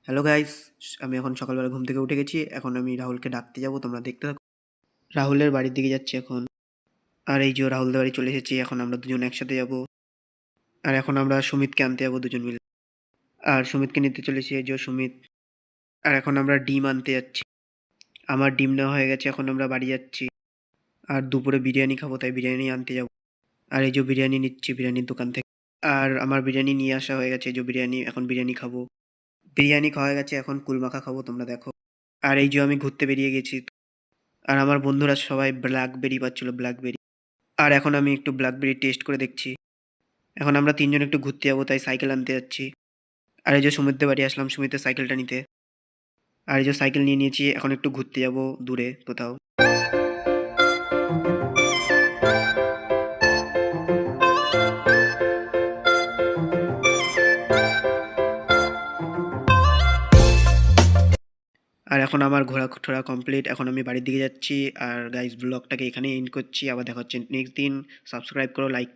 Hello guys, আমি এখন সকালবেলা ঘুম থেকে উঠে গেছি। এখন আমি রাহুলকে ডাকতে যাব, তোমরা দেখতে থাকো। রাহুলের বাড়ির দিকে যাচ্ছি এখন। আর এই যে রাহুলদের বাড়ি চলে এসেছি, এখন আমরা দুজন একসাথে যাব। আর এখন আমরা সুমিতকে আনতে যাবো দুজন মিলে। আর সুমিতকে নিতে চলেছি, এই যে সুমিত। আর এখন আমরা ডিম আনতে যাচ্ছি। আমার ডিম নেওয়া হয়ে গেছে, এখন আমরা বাড়ি যাচ্ছি। আর দুপুরে বিরিয়ানি খাবো, তাই বিরিয়ানি আনতে যাব। আর এই যে বিরিয়ানি নিচ্ছি বিরিয়ানির দোকান থেকে। আর আমার বিরিয়ানি নিয়ে আসা হয়ে গেছে, এই যে বিরিয়ানি, এখন বিরিয়ানি খাবো। বিরিয়ানি খাওয়া হয়ে গেছে, এখন কুলমাখা খাবো, তোমরা দেখো। আর এই যে আমি ঘুরতে বেরিয়ে গেছি। আর আমার বন্ধুরা সবাই ব্ল্যাকবেরি পাচ্ছিল, ব্ল্যাকবেরি। আর এখন আমি একটু ব্ল্যাকবেরি টেস্ট করে দেখছি। এখন আমরা তিনজন একটু ঘুরতে যাবো, তাই সাইকেল আনতে যাচ্ছি। আর এই যে সুমিতদের বাড়ি আসলাম সুমিতের সাইকেলটা নিতে। আর এই যে সাইকেল নিয়ে নিয়েছি, এখন একটু ঘুরতে যাবো দূরে কোথাও। আর এখন আমার ঘোরা টোরা কমপ্লিট, এখন আমি বাড়ির দিকে যাচ্ছি। আর গাইস, ব্লগটাকে এখানেই এন্ড করছি। আবার দেখা হচ্ছে নেক্সট দিন। সাবস্ক্রাইব করো, লাইক করো।